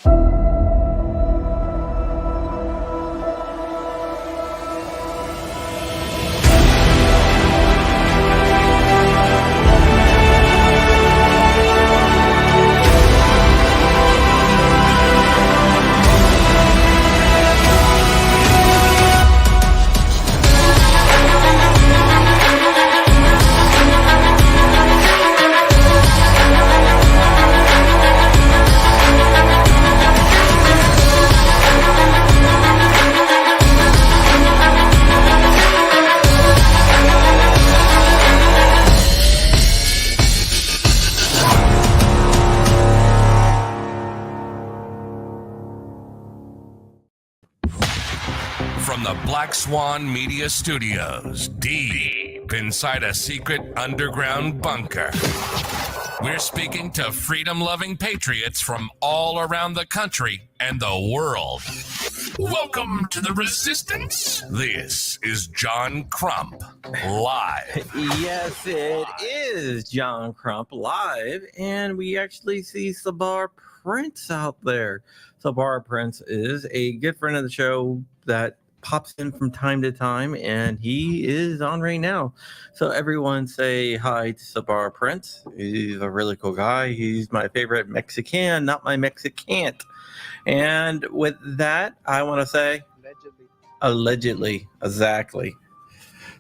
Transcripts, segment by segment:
From the Black Swan Media Studios, deep inside a secret underground bunker, we're speaking to freedom-loving patriots from all around the country and the world. Welcome to the Resistance. This is John Crump, live. Yes, it is John Crump live, and we actually see Sabar Prince out there. Sabar Prince is a good friend of the show that pops in from time to time, and he is on right now. So everyone say hi to Sabar Prince. He's a really cool guy. He's my favorite Mexican, not my Mexicant. And with that, I want to say allegedly, exactly.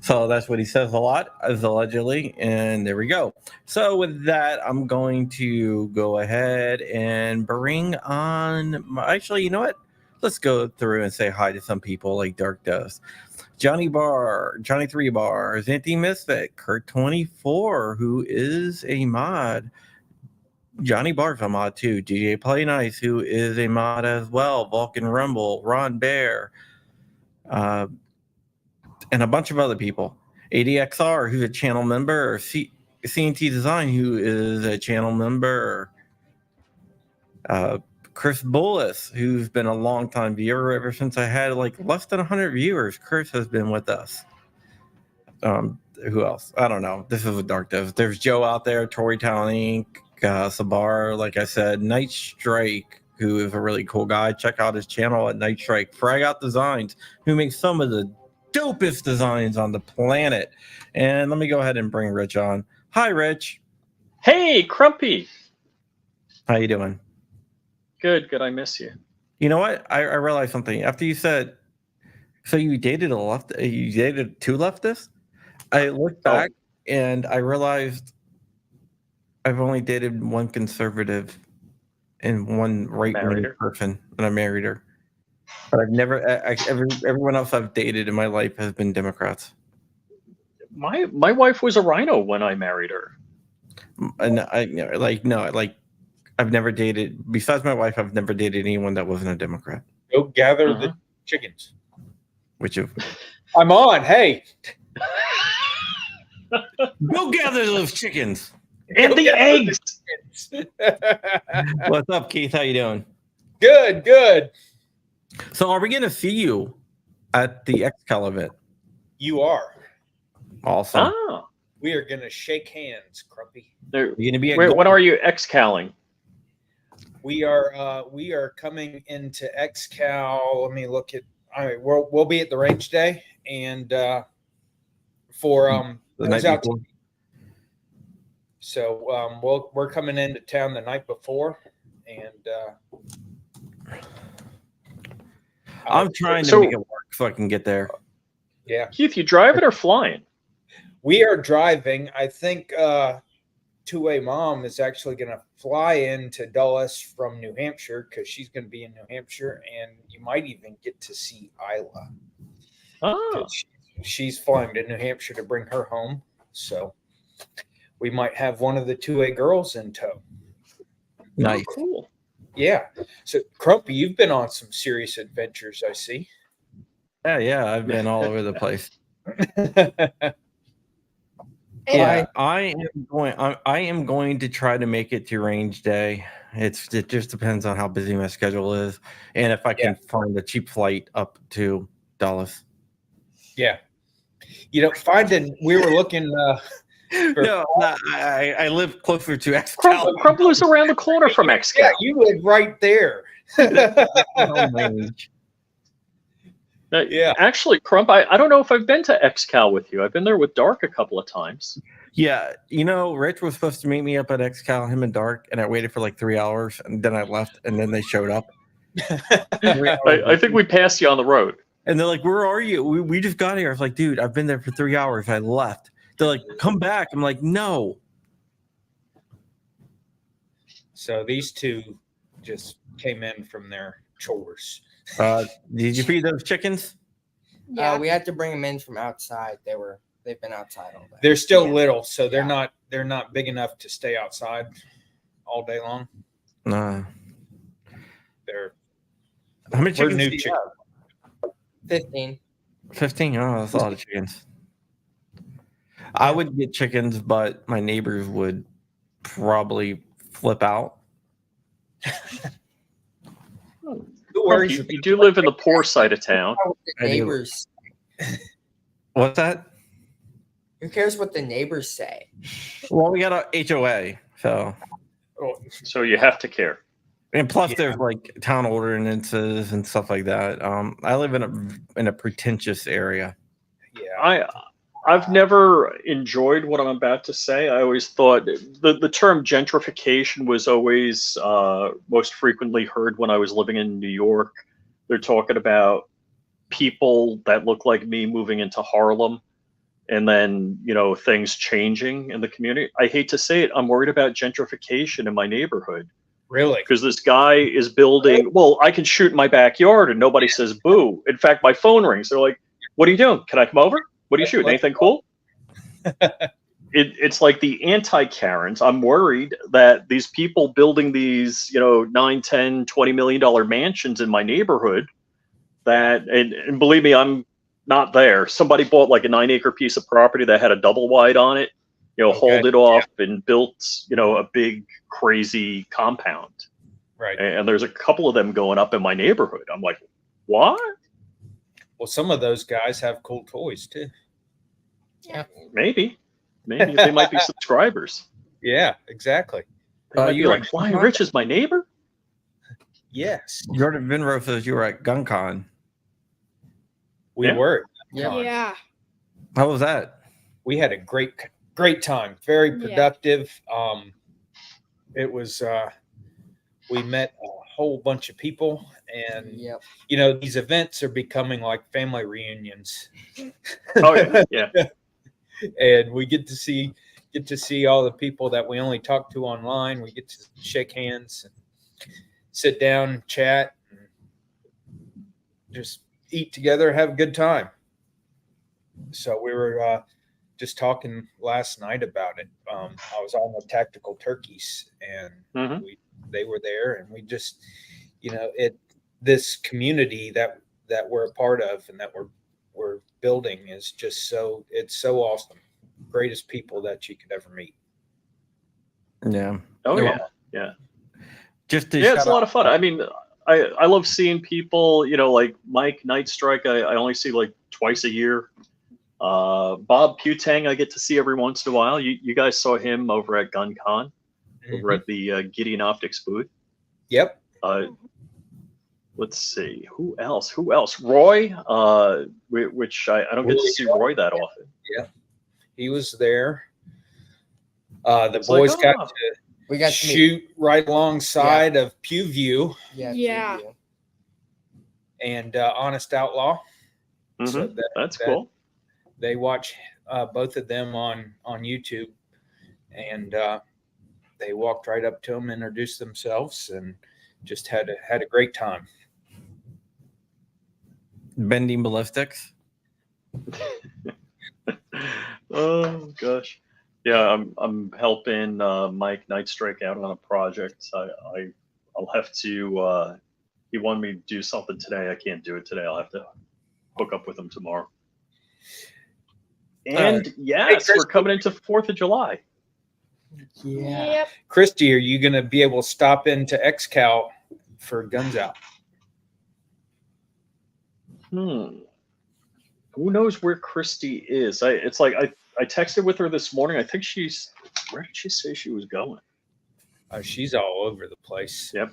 So that's what he says a lot, is allegedly, and there we go. So with that, I'm going to go ahead and bring on, actually, you know what? Let's go through and say hi to some people like Dark does. Johnny Barr, Johnny 3 Bars, Anti Misfit, Kurt 24, who is a mod. Johnny Barr's a mod too. DJ Play Nice, who is a mod as well. Vulcan Rumble, Ron Bear, and a bunch of other people. ADXR, who's a channel member. CNT Design, who is a channel member. Chris Bullis, who's been a long-time viewer ever since I had like less than 100 viewers. Chris has been with us. Who else? I don't know. This is what Dark does. There's Joe out there, Tory Town Inc., Sabar, like I said, Night Strike, who is a really cool guy. Check out his channel at Night Strike. Frag Out Designs, who makes some of the dopest designs on the planet. And let me go ahead and bring Rich on. Hi, Rich. Hey, Crumpy. How you doing? Good. I miss you. You know what? I realized something. After you said, so you dated you dated two leftists? I looked back and I realized I've only dated one conservative and one right-wing person, and I married her. But I've never, everyone else I've dated in my life has been Democrats. My wife was a rhino when I married her. And I've never dated, besides my wife, I've never dated anyone that wasn't a Democrat. Go gather the chickens. Which of? I'm on. Hey. Go gather those chickens. And the eggs. What's up, Keith? How you doing? Good. So are we going to see you at the XCal event? You are. Awesome. Oh. We are going to shake hands, Crumpy. You're going to be what are you excaling? We are coming into XCal. Let me look at. All right, we'll be at the range day, and for the night before. So we're coming into town the night before, and I'm trying to make it work so I can get there. Yeah, Keith, you driving or flying? We are driving. I think two-way mom is actually going to fly into Dulles from New Hampshire because she's going to be in New Hampshire, and you might even get to see Isla. Oh, she's flying to New Hampshire to bring her home, so we might have one of the two-way girls in tow. Nice. Oh, cool. Yeah. So, Crumpy, you've been on some serious adventures, I see. Yeah, I've been all over the place. Yeah, I am going to try to make it to range day. It just depends on how busy my schedule is, and if I can find a cheap flight up to Dulles. Yeah, we were looking. No, I live closer to XCal. Crump lives around the corner from XCal. Yeah, you live right there. Home range. Yeah. Actually, Crump, I don't know if I've been to XCal with you. I've been there with Dark a couple of times. Yeah, Rich was supposed to meet me up at XCal, him and Dark, and I waited for like 3 hours, and then I left, and then they showed up. I think we passed you on the road. And they're like, "Where are you? We just got here." I was like, "Dude, I've been there for 3 hours. I left." They're like, "Come back." I'm like, "No." So these two just came in from their chores. Did you feed those chickens? Yeah. We had to bring them in from outside. They've been outside all day. They're still Yeah. little, so they're Yeah. not big enough to stay outside all day long. No. They're How many we're chickens new do you chickens. have? 15. 15? Oh, that's a lot of chickens. I would get chickens, but my neighbors would probably flip out. Who Crump, worries? you do live in the poor side of town. What the I do. neighbors. What's that? Who cares what the neighbors say? Well, we got a HOA, so Oh, So you have to care. and plus Yeah. there's like town ordinances and stuff like that. I live in a pretentious area. yeah. I've never enjoyed what I'm about to say. I always thought the term gentrification was always most frequently heard when I was living in New York. They're talking about people that look like me moving into Harlem and then, things changing in the community. I hate to say it, I'm worried about gentrification in my neighborhood Really? because this guy is building, well, I can shoot in my backyard and nobody says boo. In fact, my phone rings. They're like, "What are you doing? Can I come over? What are you shooting? Anything cool?" It's like the anti-Karens. I'm worried that these people building these, 9, 10, $20 million mansions in my neighborhood and believe me, I'm not there. Somebody bought like a 9-acre piece of property that had a double wide on it, hauled it off and built, a big crazy compound. Right. And there's a couple of them going up in my neighborhood. I'm like, what? Well, some of those guys have cool toys too. Maybe they might be subscribers. Yeah, exactly. They might be you're like, at Flying GunCon? Rich is my neighbor. Yes, Jordan Vinro says you were at GunCon. we Yeah. were. Yeah. Yeah. How was that? We had a great time. Very productive. It was. We met a whole bunch of people, and Yep. these events are becoming like family reunions. Oh yeah. And we get to see all the people that we only talk to online. We get to shake hands and sit down, chat, and just eat together, have a good time. So we were just talking last night about it. I was on the tactical turkeys, and Mhm. they were there, and we just, this community that we're a part of and that we're building is just it's so awesome. Greatest people that you could ever meet. Yeah. Oh Yeah. yeah. Just to Yeah, it's shout a lot out- of fun. I mean, I love seeing people, like Mike Nightstrike. I only see like twice a year. Bob Putang, I get to see every once in a while. You guys saw him over at GunCon, over at the Gideon Optics booth. Yep. Let's see, who else? Roy, which I don't get to see Roy that often. He was there. The It's like, boys got oh. to We got to meet. shoot right alongside of Pew View Yeah. preview. and Honest Outlaw. Mhm, So that's cool. They watch both of them on YouTube, and they walked right up to them, introduced themselves, and just had a great time. bending ballistics. Oh gosh, yeah. I'm helping Mike Nightstrike out on a project. I'll have to. He wanted me to do something today. I can't do it today. I'll have to hook up with him tomorrow. And yes, Chris, we're coming into 4th of July. Yeah. Yep. Christy, are you going to be able to stop into XCal for Guns Out? Who knows where Christy is? It's like I texted with her this morning. I think where did she say she was going? She's all over the place. Yep.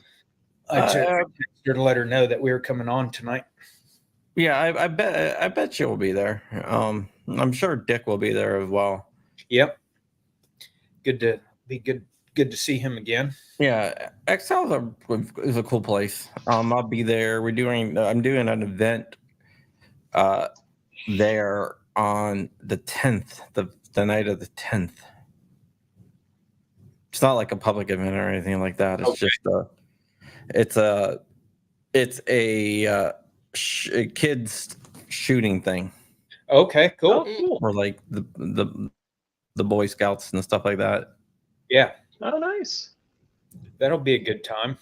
I just texted her to let her know that we were coming on tonight. Yeah, I bet she will be there. I'm sure Dick will be there as well. Yep. Good to see him again. Yeah, Excel is a cool place. I'll be there. I'm doing an event there on the 10th, the night of the 10th. It's not like a public event or anything like that. It's Okay. just it's a kids shooting thing. Okay, cool. Oh, cool. Or like the Boy Scouts and stuff like that. Yeah, Oh, nice. that'll be a good time.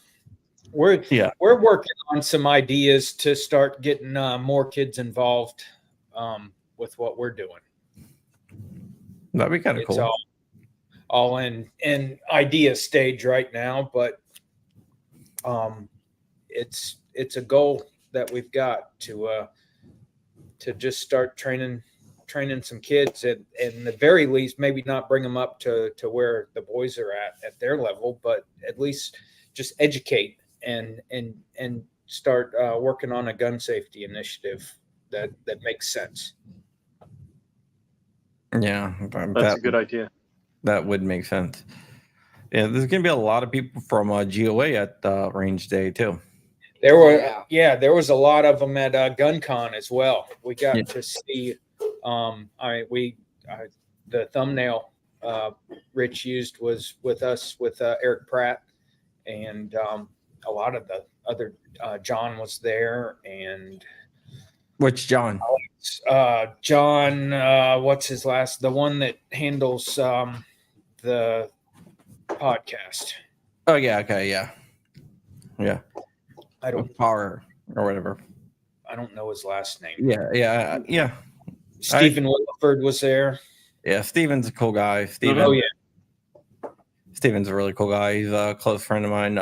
We're Yeah. working on some ideas to start getting more kids involved with what we're doing. That'd be kind of It's cool. all in idea stage right now, but it's a goal that we've got to just start training some kids at the very least, maybe not bring them up to where the boys are at their level, but at least just educate and start working on a gun safety initiative that makes sense. Yeah, That's a good idea. That would make sense. Yeah, there's gonna be a lot of people from GOA at range day too. There were there was a lot of them at GunCon as well. We got Yeah. to see the thumbnail Rich used was with us with Eric Pratt, and a lot of the other John was there, and Which John? John what's his last, the one that handles the podcast. Oh yeah, okay, yeah. I don't Power or whatever. I don't know his last name. Yeah. Stephen Williford was there. Yeah, Steven's a cool guy. Oh yeah. Steven's a really cool guy. He's a close friend of mine.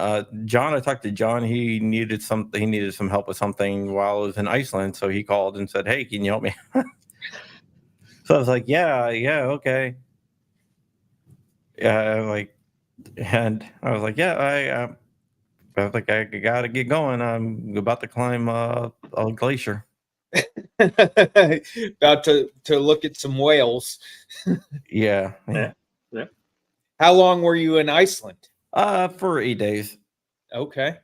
John, I talked to John. He needed some help with something while I was in Iceland. So he called and said, "Hey, can you help me?" So I was like, yeah, okay. Yeah, and I was like, yeah, I was like, I gotta get going. I'm about to climb a glacier. About to look at some whales. Yeah. How long were you in Iceland? For 8 days. Okay.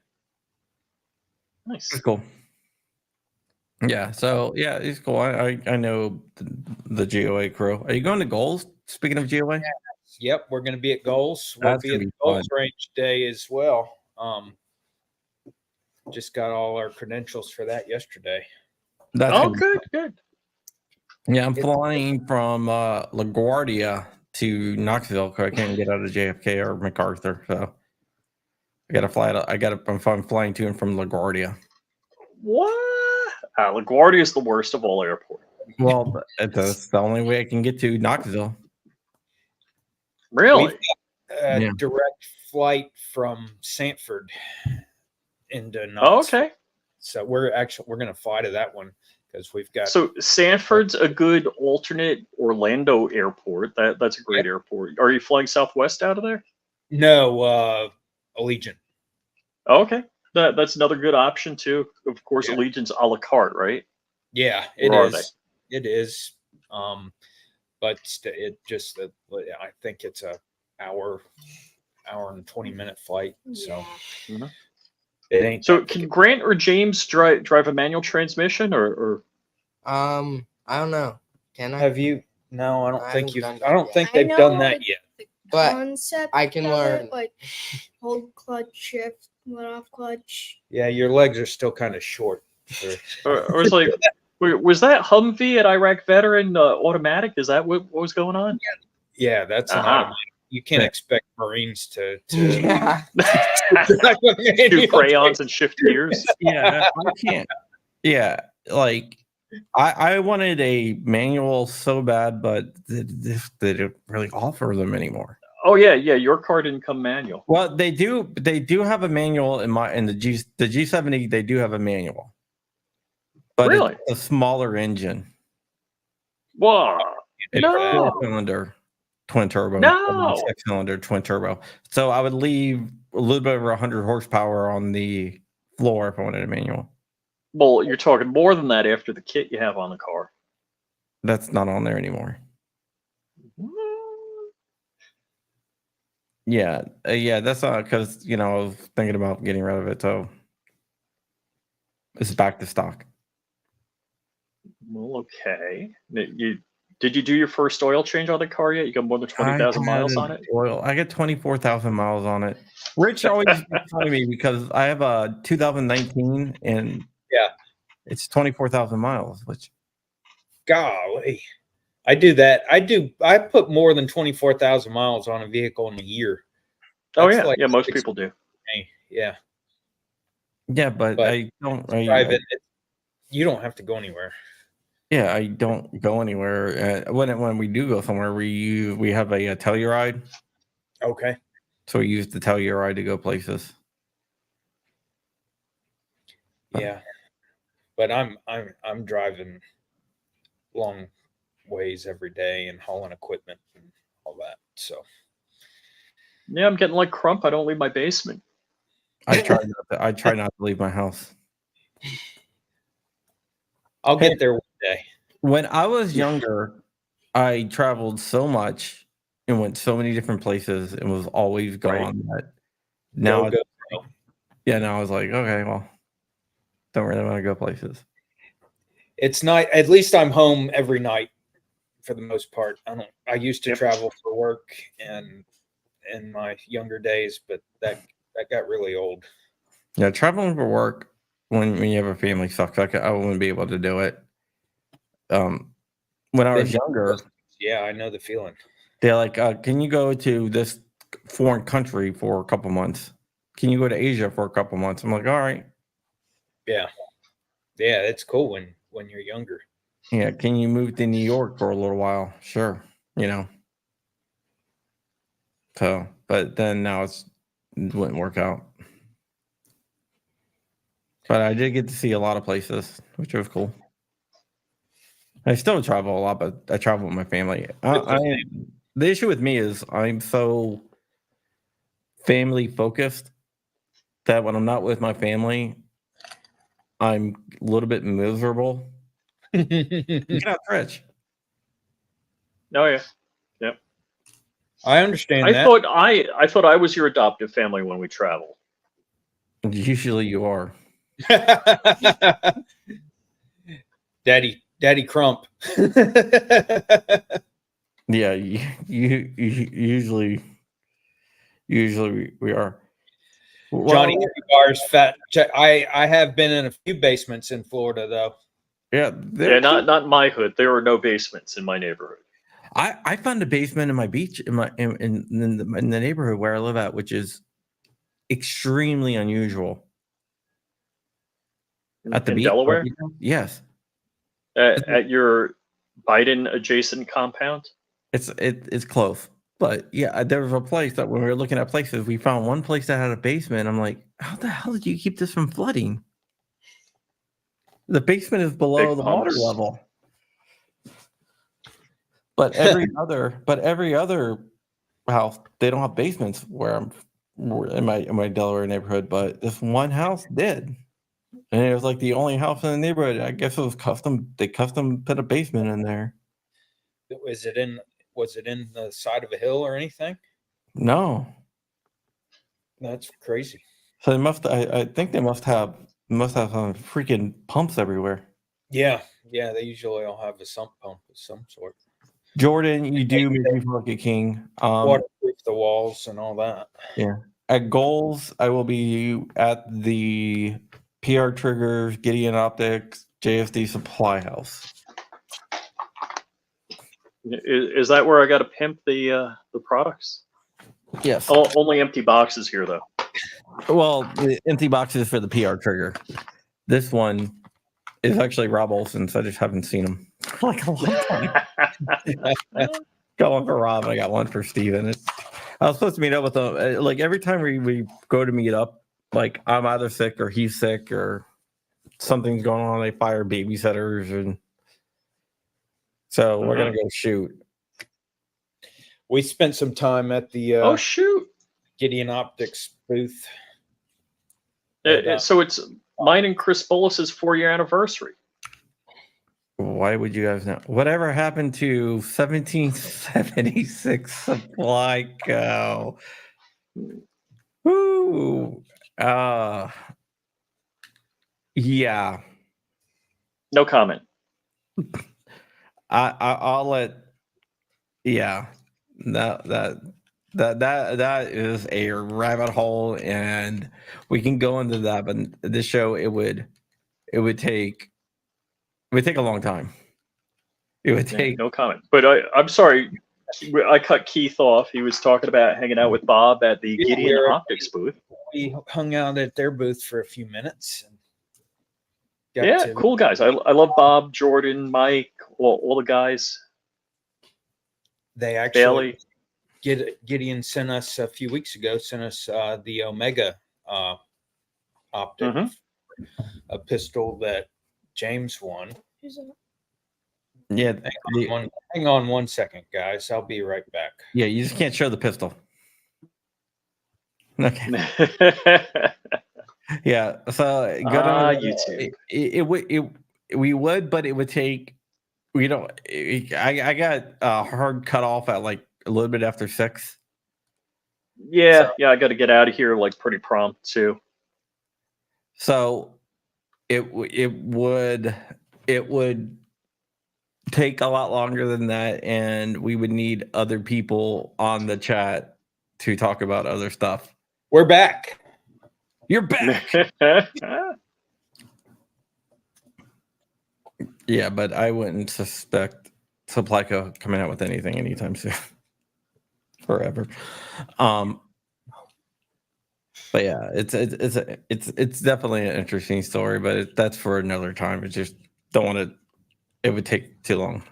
Nice. It's cool. Yeah, so yeah, it's cool. I know the GOA crew. Are you going to Goals? Speaking of GOA? Yep, we're going to be at Goals. We'll That's be at gonna the be Goals fun. Range Day as well. Just got all our credentials for that yesterday. That's Oh, gonna be good. Yeah, I'm flying from LaGuardia to Knoxville because I can't get out of JFK or MacArthur. So I got to fly. I'm flying to and from LaGuardia. What? LaGuardia is the worst of all airports. Well, that's the only way I can get to Knoxville. Really? Yeah. Direct flight from Sanford into Knoxville. Oh, okay. So we're going to fly to that one because we've got. So Sanford's a good alternate Orlando airport. That's a great airport. Are you flying Southwest out of there? No, Allegiant. Oh, okay. That's another good option too. Of course, Yeah. Allegiant's a la carte, right? Yeah, it Where are is. It is. But it just, I think it's a hour and 20-minute flight. So Mhm. it ain't. So can Grant or James drive a manual transmission or? I don't know. Can I? Have you? No, I don't I think haven't you. done I don't that think yet. they've I done know that it- yet. But concept I can of learn. it, like hold clutch, shift, let off clutch. Yeah, your legs are still kind of short. Or was like, was that Humvee at Iraq Veteran automatic? Is that what was going on? Yeah, that's an Uh-huh. automatic. You can't expect Marines to Yeah. Shoot crayons and shift gears. Yeah, I can't. Yeah, like I wanted a manual so bad, but they don't really offer them anymore. Oh yeah. Your car didn't come manual. Well, they do have a manual in the G70. They do have a manual, but Really? it's a smaller engine. Whoa. It's No. 4-cylinder twin turbo. No. 6-cylinder twin turbo. So I would leave a little bit over 100 horsepower on the floor if I wanted a manual. Well, you're talking more than that after the kit you have on the car. That's not on there anymore. Yeah, that's not because I was thinking about getting rid of it, so it's back to stock. Well, okay. Did you do your first oil change on the car yet? You got more than 20,000 miles on it? Oil. I got 24,000 miles on it. Rich always makes fun of me because I have a 2019 and it's 24,000 miles, which Golly. I do that. I put more than 24,000 miles on a vehicle in a year. Oh, That's yeah. like Yeah, most 6 people do. Yeah. yeah, but I don't Drive it. You don't have to go anywhere. Yeah, I don't go anywhere. When we do go somewhere, we have a Telluride, Okay. so we use the Telluride to go places. Yeah. But I'm driving long ways every day and hauling equipment and all that. So Yeah, I'm getting like Crump. I don't leave my basement. I try not to leave my house. I'll get there one day. When I was younger, I traveled so much and went so many different places and was always gone. That now, Go. now I was like, okay, well, don't really want to go places. It's not. At least I'm home every night for the most part. I used to travel for work and in my younger days, but that got really old. Yeah, traveling for work when you have a family sucks. I wouldn't be able to do it. When I was younger, yeah, I know the feeling. they're like, can you go to this foreign country for a couple months? Can you go to Asia for a couple months? I'm like, all right. Yeah, it's cool when you're younger. Yeah, can you move to New York for a little while? Sure, So, but then now it wouldn't work out. But I did get to see a lot of places, which was cool. I still travel a lot, but I travel with my family. The issue with me is I'm so family focused that when I'm not with my family, I'm a little bit miserable. Get out, Rich. Oh, yeah. Yep. I understand that. I thought I was your adoptive family when we travel. Usually you are. Daddy Crump. Yeah, you usually we are. Johnny Bars fat. I have been in a few basements in Florida though. Yeah, not in my hood. There are no basements in my neighborhood. I found a basement in my beach in the neighborhood where I live at, which is extremely unusual. At the beach, Delaware? Yes. At your Biden adjacent compound? It's close. But yeah, there was a place that when we were looking at places, we found one place that had a basement. I'm like, how the hell did you keep this from flooding? The basement is below the water level. But every other house, they don't have basements where I'm in my Delaware neighborhood, but this one house did. And it was like the only house in the neighborhood. I guess it was custom. They custom put a basement in there. Was it in the side of a hill or anything? No. That's crazy. So they must. I think they must have some freaking pumps everywhere. Yeah. They usually all have a sump pump of some sort. Jordan, you do make me feel like a king. Waterproof the walls and all that. Yeah. At Goals, I will be at the PR Triggers, Gideon Optics, JFD Supply House. Is that where I got to pimp the products? Yes. Only empty boxes here, though. Well, the empty boxes for the PR Trigger. This one is actually Rob Olson's. I just haven't seen him for like a long time. Got one for Rob. I got one for Steven. I was supposed to meet up with him. Like every time we go to meet up, like I'm either sick or he's sick or something's going on. They fire babysitters, and so we're gonna go shoot. We spent some time at the oh shoot Gideon Optics booth. But, So it's mine and Chris Bullis's 4-year anniversary. Why would you guys know? Whatever happened to 1776 Supply Co? Ooh. Yeah. No comment. I'll let. Yeah. That is a rabbit hole, and we can go into that. But this show, it would take a long time. It would take. No comment. But I'm sorry, I cut Keith off. He was talking about hanging out with Bob at the Gideon Optics booth. We hung out at their booth for a few minutes. And cool guys. I love Bob, Jordan, Mike, all the guys. They actually Bailey. Gideon sent us a few weeks ago. Sent us the Omega optic, a pistol that James won. Yeah. Hang on 1 second, guys. I'll be right back. Yeah, you just can't show the pistol. Okay. Yeah. So go to YouTube. We would, but it would take. We don't. I got hard cut off at like a little bit after 6. Yeah. I got to get out of here like pretty prompt too. So it would take a lot longer than that, and we would need other people on the chat to talk about other stuff. We're back. You're back. Yeah, but I wouldn't suspect Supply Co coming out with anything anytime soon. Forever. But yeah, it's definitely an interesting story, but that's for another time. It just don't want to. It would take too long.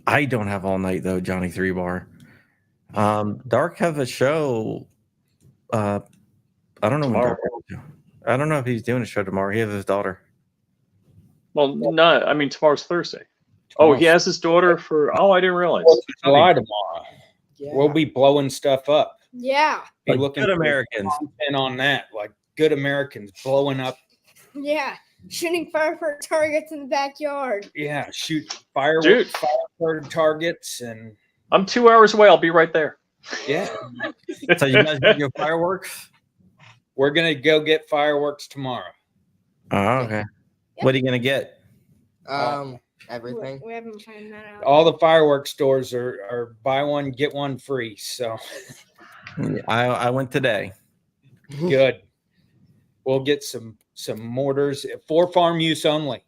I don't have all night though, Johnny 3 Bar. Dark has a show. I don't know. Tomorrow. I don't know if he's doing a show tomorrow. He has his daughter. Well, no, I mean tomorrow's Thursday. Oh, he has his daughter for. Oh, I didn't realize. 4th of July tomorrow. Yeah. We'll be blowing stuff up. Yeah. Be Like looking good for Americans. content on that, like good Americans blowing up. Yeah. Shooting firework targets in the backyard. Yeah, shoot fireworks, targets, and I'm 2 hours away. I'll be right there. yeah, So you guys gonna go fireworks? we're gonna go get fireworks tomorrow. Oh, okay. What are you gonna get? Everything. We haven't found that out. All the fireworks stores are buy one get one free. So I went today. good. We'll get some mortars for farm use only.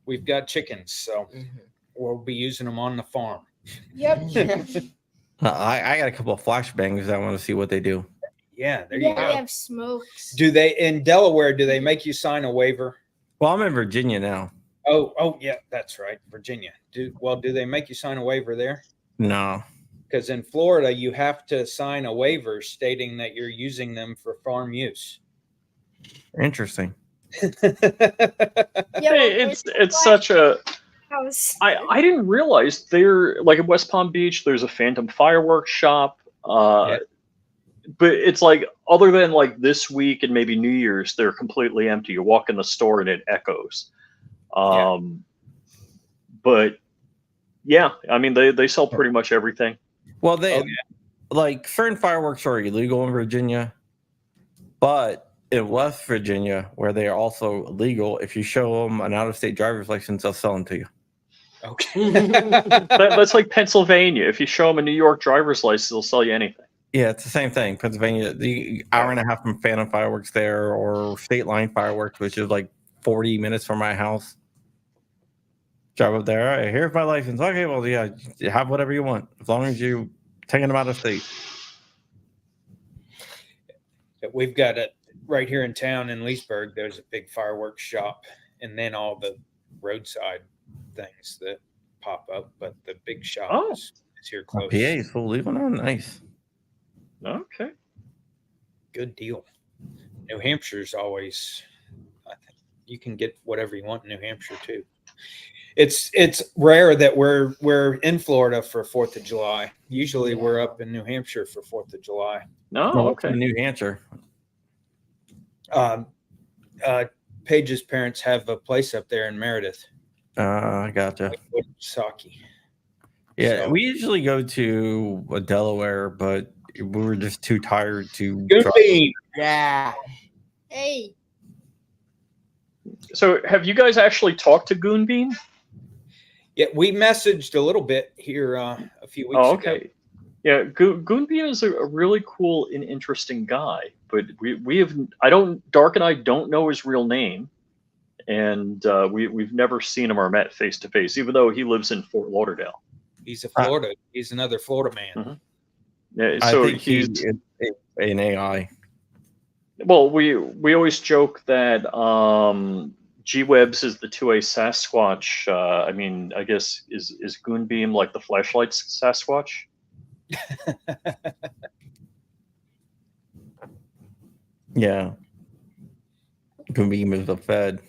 We've got chickens, so we'll be using them on the farm. Yep. I got a couple of flashbangs. I want to see what they do. Yeah, there you Yeah, go. they have smokes. Do they in Delaware? Do they make you sign a waiver? Well, I'm in Virginia now. Oh yeah, that's right, Virginia. Do they make you sign a waiver there? No. Because in Florida, you have to sign a waiver stating that you're using them for farm use. Interesting. Yeah, It's such a. house. I didn't realize there, like in West Palm Beach, there's a Phantom fireworks shop. But it's like, other than like this week and maybe New Year's, they're completely empty. You walk in the store and it echoes. But yeah, I mean, they sell pretty much everything. Well, like certain fireworks are illegal in Virginia, but in West Virginia, where they are also illegal, if you show them an out-of-state driver's license, they'll sell them to you. Okay. That's like Pennsylvania. If you show them a New York driver's license, they'll sell you anything. Yeah, it's the same thing. Pennsylvania, the hour and a half from Phantom Fireworks there, or State Line Fireworks, which is like 40 minutes from my house. Drive up there. All right, here's my license. Okay, well, yeah, have whatever you want, as long as you're taking them out of state. We've got it right here in town in Leesburg. There's a big fireworks shop, and then all the roadside things that pop up. But the big shop is here close. PA is full leaving on. Nice. Okay. Good deal. New Hampshire's always, I think you can get whatever you want in New Hampshire too. It's rare that we're in Florida for 4th of July. Usually we're up in New Hampshire for 4th of July. No, Well, okay. in New Hampshire. Paige's parents have a place up there in Meredith. I gotcha. Saki. Yeah, So- we usually go to Delaware, but we were just too tired to Good drive. bean. Yeah. Hey, So have you guys actually talked to Goonbeam? Yeah, we messaged a little bit here a few weeks Oh, ago. okay. Yeah, Goonbeam is a really cool and interesting guy, but Dark and I don't know his real name, and we've never seen him or met face to face, even though he lives in Fort Lauderdale. He's he's another Florida man. Mhm. Yeah, I so think he's he is an AI. well. We always joke that G-Webs is the 2A Sasquatch. I mean, I guess is Goonbeam like the flashlight Sasquatch? Yeah. Goonbeam is the Fed.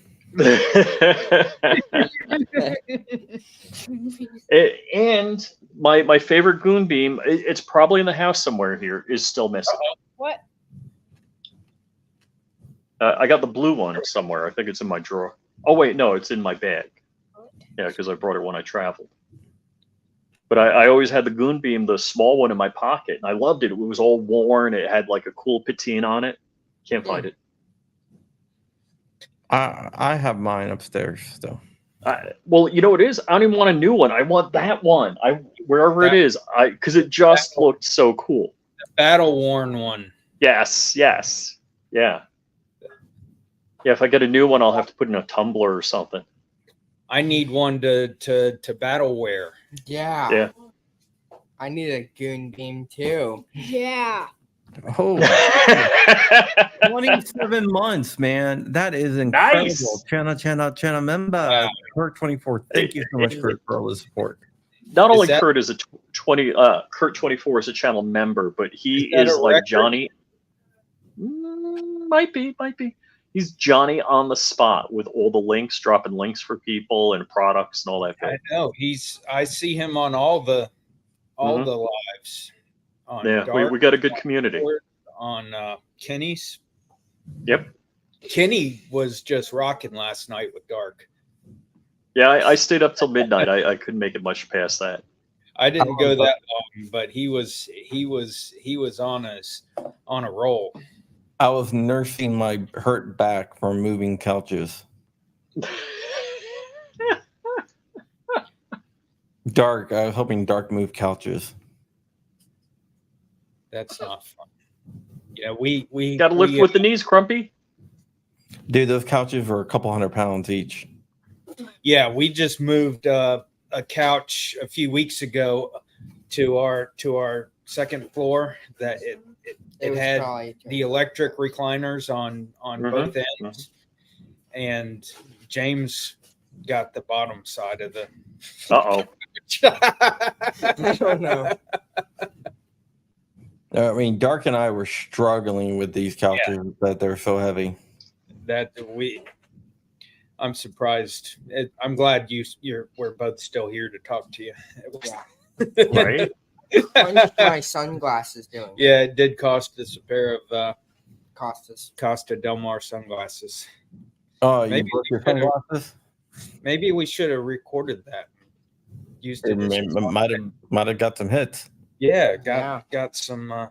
And my favorite Goonbeam, it's probably in the house somewhere here, is still missing. what? I got the blue one somewhere. I think it's in my drawer. Oh wait, no, it's in my bag. Yeah, because I brought it when I traveled. But I always had the Goonbeam, the small one, in my pocket, and I loved it. It was all worn. It had like a cool patina on it. Can't find it. I have mine upstairs still. Well, you know what it is? I don't even want a new one. I want that one. Wherever it is, because it just looked so cool. The battle worn one. Yes, yeah. Yeah, if I get a new one, I'll have to put in a tumbler or something. I need one to battle wear. Yeah. Yeah. I need a goon beam too. Yeah. Oh, 27 months, man. That is incredible. Nice. Channel member. Wow. Kurt 24. Thank you so much, Kurt, for all the support. Not only that- Kurt is a 20, Kurt 24 is a channel member, but he Is that is a like record? Johnny. Might be. He's Johnny on the spot with all the links, dropping links for people and products and all that. I know I see him on all the lives. On Yeah, Dark, we got a good community. on Kenny's. Yep. Kenny was just rocking last night with Dark. Yeah, I stayed up till midnight. I couldn't make it much past that. I didn't go that long, but he was on a roll. I was nursing my hurt back from moving couches. Dark. I was hoping Dark moved couches. That's not fun. Yeah, we Got to lift with the knees, Crumpy. Dude, those couches were a couple 100 pounds each. Yeah, we just moved a couch a few weeks ago to our second floor. That it had probably the electric recliners on both ends, and James got the bottom side of the. Uh-oh. I don't know. I mean, Dark and I were struggling with these couches that they're so heavy. I'm surprised. I'm glad we're both still here to talk to you. Right? How much are my sunglasses doing? Yeah, it did cost us a pair of Costas. Costa Del Mar sunglasses. Oh, Maybe you broke your we could've- sunglasses? Maybe we should have recorded that. Used It it. As might have got some hits, yeah, Yeah. got some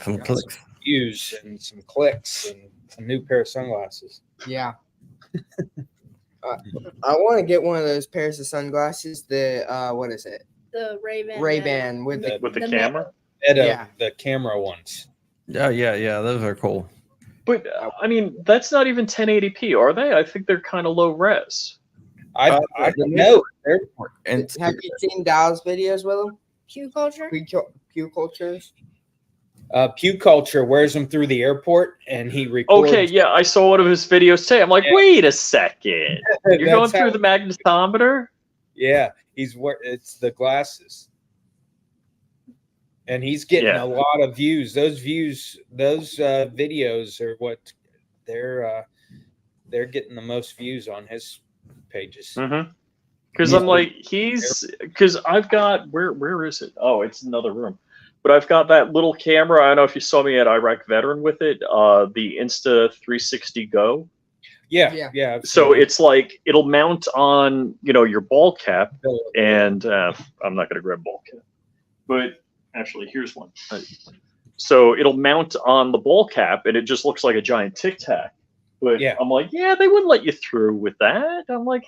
some got clicks. some views and some clicks and a new pair of sunglasses. Yeah. I want to get one of those pairs of sunglasses. The what is it? The Ray-Ban. Ray-Ban with the With the The camera? Yeah. The camera ones. Yeah, those are cool. But, I mean, that's not even 1080p, are they? I think they're kind of low res. I don't know. And Have you seen Dal's videos with them? Q culture. Pew cultures. Pew Culture wears them through the airport, and he records. Okay, yeah, I saw one of his videos today. I'm like, Yeah. wait a second. You're going That's through how- the magnetometer? Yeah, it's the glasses, and he's getting Yeah. a lot of views. Those videos are what they're getting the most views on his pages. Mm-hmm. Because Yeah. I'm like, because I've got, where is it? Oh, it's another room. But I've got that little camera. I don't know if you saw me at Iraq Veteran with it, the Insta 360 Go. Yeah. I've So seen that. it's like, it'll mount on, your ball cap. And I'm not going to grab ball cap. But actually, here's one. So it'll mount on the ball cap, and it just looks like a giant Tic Tac. But Yeah. I'm like, yeah, they wouldn't let you through with that. I'm like,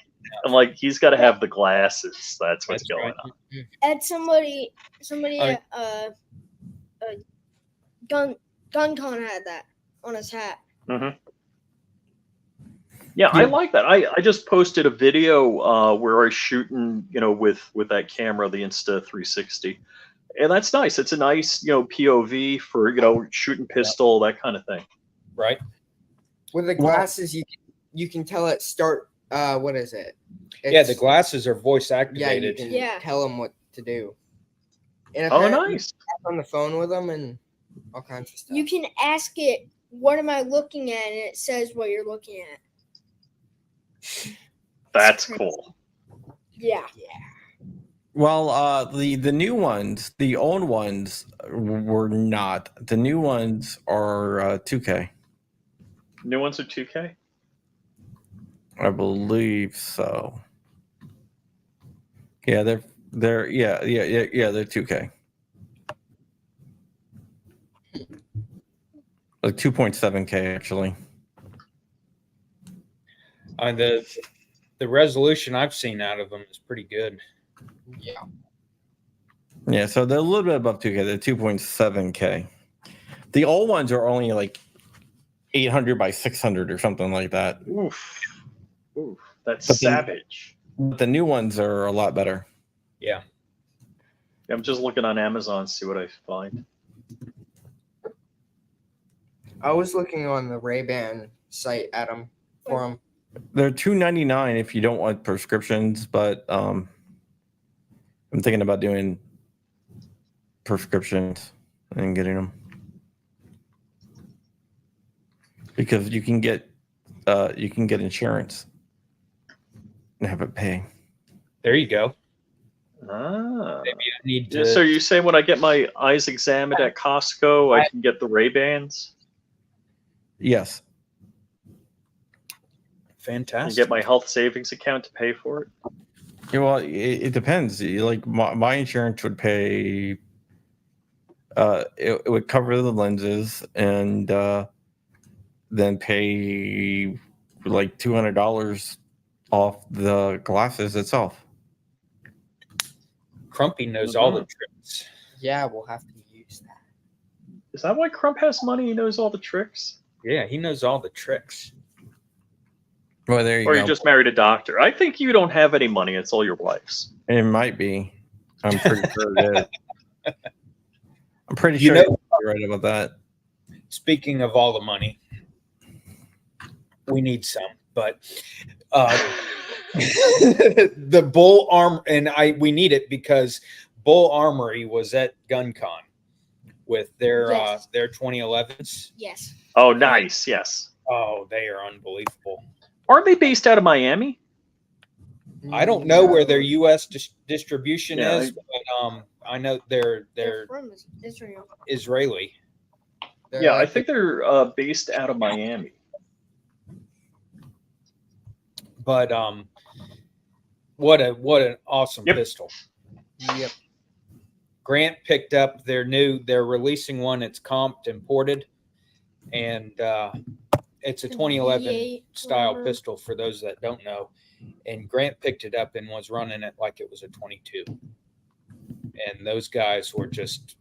he's got to have the glasses. That's what's That's going right. on. Ed, somebody I- at GunCon had that on his hat. Hmm. Yeah, I Yeah. like that. I just posted a video where I was shooting, with that camera, the Insta 360, and that's nice. It's a nice, POV for shooting pistol, that kind of thing. Right. With the Well- glasses, you can tell it start. What is it? Yeah, the It's- glasses are voice Yeah, you activated. can Yeah. tell them what to do. And Oh, apparently nice. you can talk on the phone with them and all kinds of stuff. You can ask it, "What am I looking at?" and it says what you're looking at. That's crazy. cool. Yeah. Well, the new ones, the old ones were not. The new ones are 2K. New ones are 2K. I believe so. Yeah, they're they're 2K. Like 2.7K actually. The resolution I've seen out of them is pretty good. Yeah. Yeah, so they're a little bit above 2K. They're 2.7K. The old ones are only like 800 by 600 or something like that. Oof. That's But the- savage. But the new ones are a lot better. Yeah. I'm just looking on Amazon, see what I find. I was looking on the Ray-Ban site, Adam, for them. They're $299 if you don't want prescriptions, but I'm thinking about doing prescriptions and getting them because you can get insurance and have it pay. There you go. Ah. Maybe I need Yeah, to. so you say when I get my eyes examined at Costco, I can get the Ray-Bans Yes. and Fantastic. get my health savings account to pay for it? Yeah, well, it depends. Like my insurance would pay. It would cover the lenses and then pay like $200 off the glasses itself. Crumpy knows all the tricks. Yeah, we'll have to use that. Is that why Crump has money? He knows all the tricks? Yeah, he knows all the tricks. Well, there you Or go. you just married a doctor? I think you don't have any money. It's all your wife's. It might be. I'm pretty sure it is. I'm pretty You sure know- you're right about that. Speaking of all the money, we need some, but the Bull Arm and we need it because Bull Armory was at GunCon with their Yes. their 2011s. Yes. Oh, nice. Yes. Oh, they are unbelievable. Aren't they based out of Miami? I don't know where their U.S. distribution Yeah, is, but I know they're from Israel. Israeli. They're Yeah, I like think they're based out of Miami. But what an awesome Yep. pistol. Yep. Grant picked up they're releasing one. It's comped imported, and it's a The 2011 V8 style whatever. pistol for those that don't know. And Grant picked it up and was running it like it was a 22. And those guys were just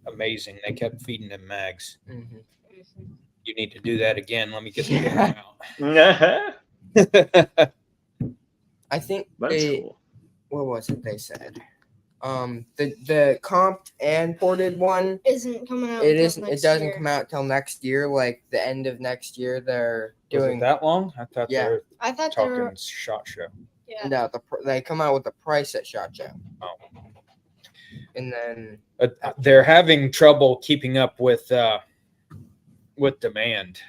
amazing. They kept feeding him mags. Mhm. You need to do that again. Let me get the Yeah. camera That's out. I think they, cool. what was it they said? The comped and ported one, Isn't coming out. it until isn't. It next doesn't year. come out till next year, like the end of next year. They're Was it doing that long? I thought Yeah. they were I thought they talking were. SHOT Show. Yeah. no. They come out with the price at SHOT Show, Oh. and then They're having trouble keeping up with demand.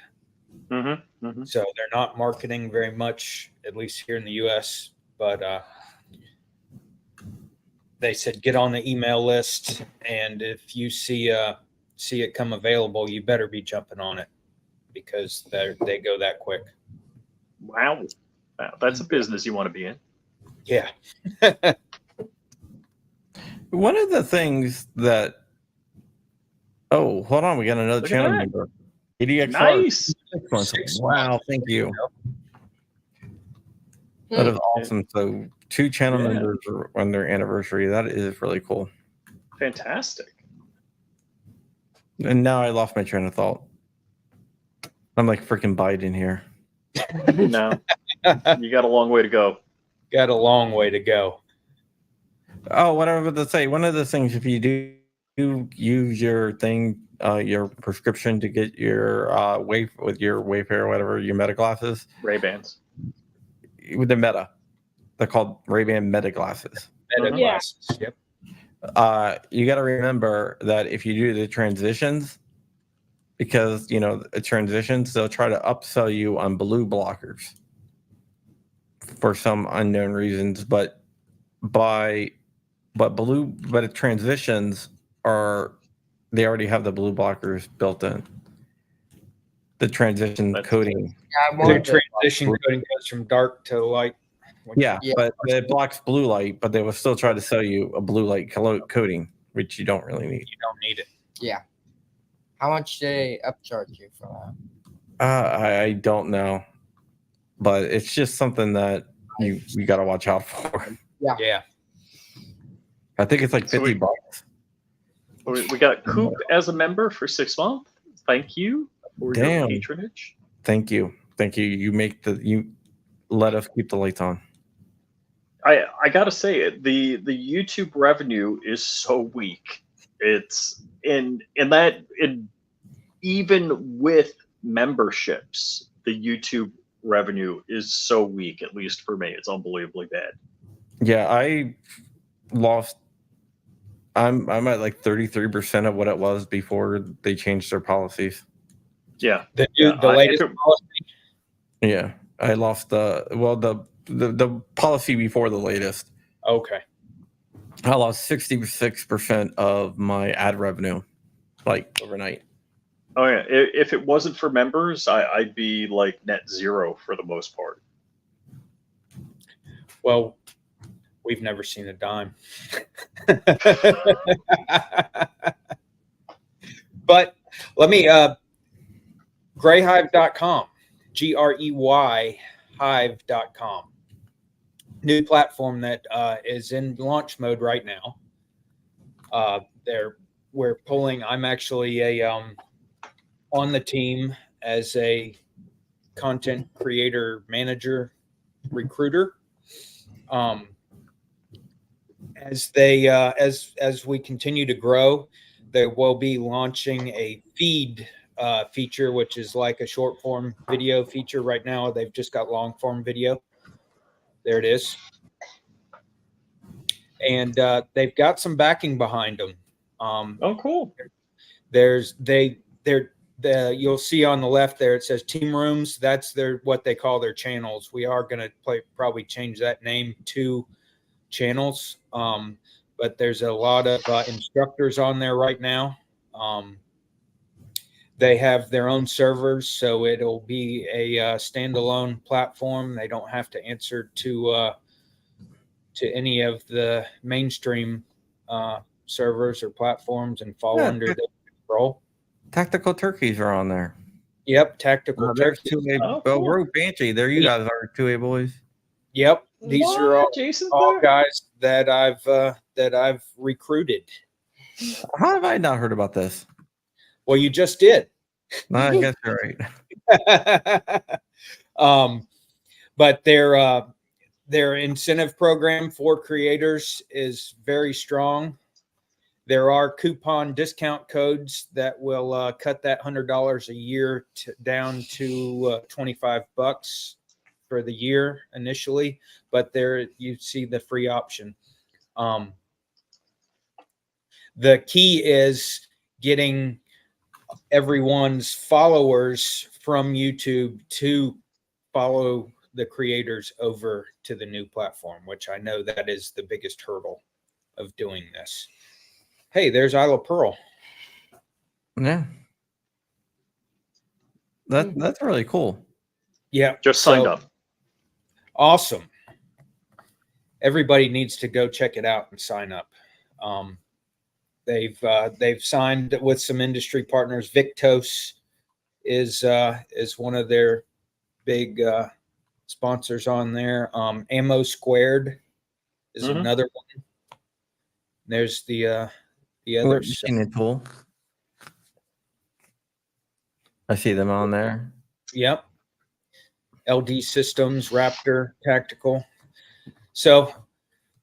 Mm-hmm. Mm-hmm. So they're not marketing very much, at least here in the U.S. But they said get on the email list, and if you see it come available, you better be jumping on it because they go that quick. Wow. That's a business you want to be in. Yeah. One of the things that oh, hold on, we got another Look at channel that. member. ADXR. Nice. 6 months. 6 Wow, months. thank you. Hmm. That is awesome. So 2 channel Yeah. members are on their anniversary. That is really cool. Fantastic. And now I lost my train of thought. I'm like freaking Biden here. No, you got a long way to go. Got a long way to go. Oh, what I was about to say. One of the things, if you do use your thing, your prescription to get your with your Wayfair or whatever, your Meta glasses, Ray-Bans. with the Meta, they're called Ray-Ban Meta glasses. Meta Mhm. glasses. Yep. You got to remember that if you do the transitions, because transitions, they'll try to upsell you on blue blockers for some unknown reasons, but the transitions they already have the blue blockers built in. The transition That's coding. I The wanted to, transition coding goes from dark to light. Yeah, Yeah. but it blocks blue light, but they will still try to sell you a blue light coating, which you don't really need. You don't need it. yeah. How much do they upcharge you for that? I don't know, but it's just something that you got to watch out for. Yeah. I think it's like So $50. We got Coop as a member for 6 months. Thank you for your Damn. patronage. Thank you. You let us keep the lights on. I gotta say it. The YouTube revenue is so weak. It's even with memberships, the YouTube revenue is so weak. At least for me, it's unbelievably bad. Yeah, I lost. I'm at like 33% of what it was before they changed their policies. Yeah, The Yeah, latest if it- policy. Yeah, I lost the policy before the latest. Okay. I lost 66% of my ad revenue, like overnight. oh yeah. If it wasn't for members, I'd be like net zero for the most part. Well, we've never seen a dime. But let me greyhive.com, GREY hive.com. New platform that is in launch mode right now. We're pulling. I'm actually on the team as a content creator manager recruiter. As we continue to grow, they will be launching a feed feature, which is like a short form video feature. Right now, they've just got long form video. There it is, and they've got some backing behind them. Oh, cool. You'll see on the left there it says Team Rooms. That's what they call their channels. We are going to probably change that name to channels, but there's a lot of instructors on there right now. They have their own servers, so it'll be a standalone platform. They don't have to answer to any of the mainstream servers or platforms and fall Yeah. under their control. Tactical turkeys are on there. Yep, tactical There's turkey. 2A. Oh, cool. Rogue Banshee. There you guys are, 2A boys. Yep, these are all Jason's all there? guys that I've recruited. How have I not heard about this? Well, you just did. No, I guess you're right. But their incentive program for creators is very strong. There are coupon discount codes that will cut that $100 a year down to $25 for the year initially. But there you see the free option. The key is getting everyone's followers from YouTube to follow the creators over to the new platform, which I know that is the biggest hurdle. of doing this. Hey, there's Isla Pearl. Yeah. That's really cool. Yeah, Just signed up. Awesome. Everybody needs to go check it out and sign up. They've signed with some industry partners. Victos is one of their big sponsors on there. Ammo Squared is another one. There's the others. Machine and tool. I see them on there. Yep. LD Systems, Raptor Tactical. So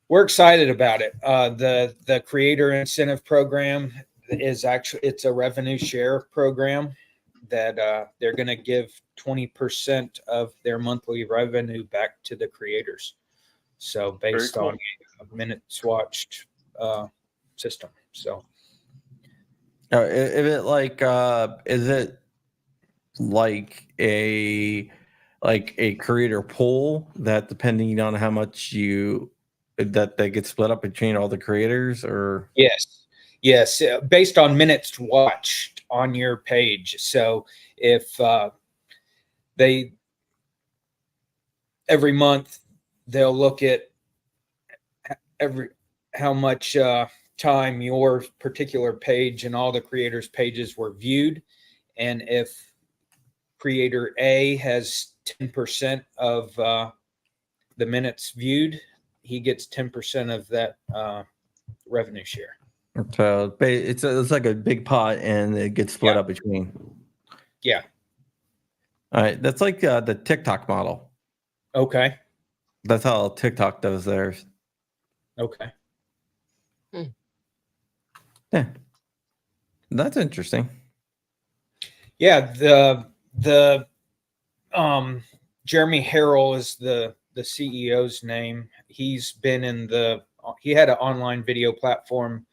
we're excited about it. The creator incentive program is actually, it's a revenue share program that they're going to give 20% of their monthly revenue back to the creators. So based on a minutes watched system. So is it like a creator pool that, depending on how much that gets split up between all the creators? Or yes, based on minutes watched on your page. So if they every month they'll look at how much time your particular page and all the creators' pages were viewed, and if creator A has 10% of the minutes viewed, he gets 10% of that revenue share. So it's like a big pot, and it gets split up between. Yeah. All right, that's like the TikTok model. Okay. That's how TikTok does theirs. Okay. Yeah, that's interesting. Yeah, the Jeremy Harrell is the CEO's name. He's been he had an online video platform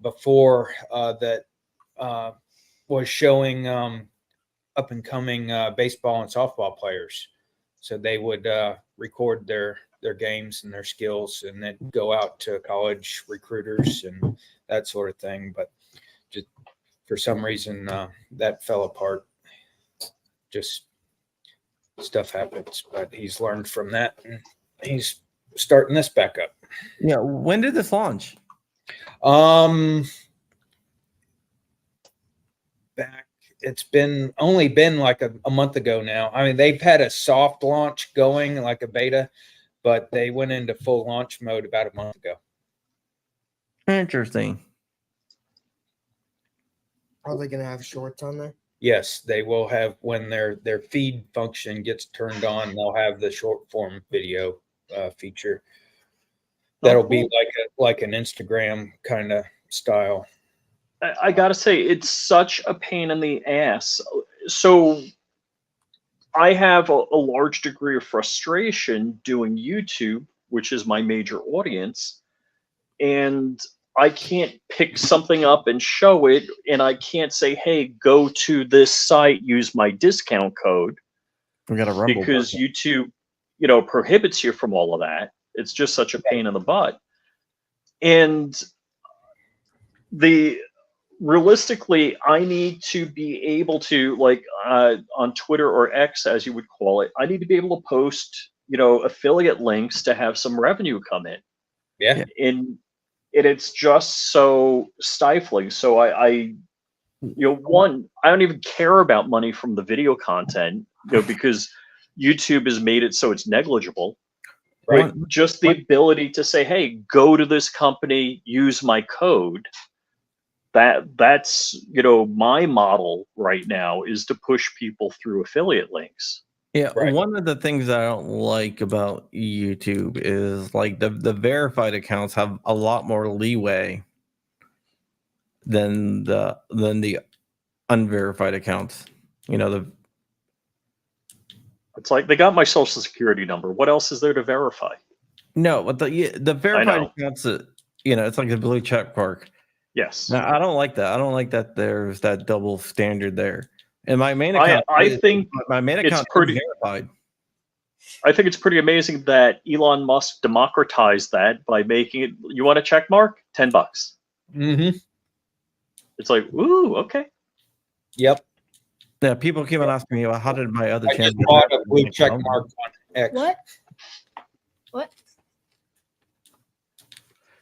before that was showing up and coming baseball and softball players. So they would record their games and their skills, and then go out to college recruiters and that sort of thing. But just for some reason, that fell apart. Just stuff happens, but he's learned from that, and he's starting this back up. Yeah. When did this launch? It's only been like a month ago now. I mean, they've had a soft launch going, like a beta, but they went into full launch mode about a month ago. Interesting. Are they going to have shorts on there? Yes, they will have, when their feed function gets turned on, they'll have the short form video feature. That'll be like an Instagram kind of style. I gotta say, it's such a pain in the ass. So I have a large degree of frustration doing YouTube, which is my major audience, and I can't pick something up and show it, and I can't say, hey, go to this site, use my discount code. We got a Rumble because button. YouTube, prohibits you from all of that. It's just such a pain in the butt. And realistically, I need to be able to, like, on Twitter or X, as you would call it, I need to be able to post, affiliate links to have some revenue come in. Yeah. And it's just so stifling. So I don't even care about money from the video content, because YouTube has made it so it's negligible. Right. Just the ability to say, hey, go to this company, use my code. That's my model right now, is to push people through affiliate links. Yeah, one of the things that I don't like about YouTube is, like, the verified accounts have a lot more leeway than the unverified accounts. It's like, they got my social security number. What else is there to verify? No, but the verified accounts, it's like a blue check mark. Yes. Now, I don't like that. I don't like that there's that double standard there. And my main account, I think my main account is verified. I think it's pretty amazing that Elon Musk democratized that by making it. You want a check mark? $10. Mm-hmm. It's like, ooh, okay. Yep. Yeah, people keep on asking me, well, how did my other I channel? just bought a blue check mark on X. What? What?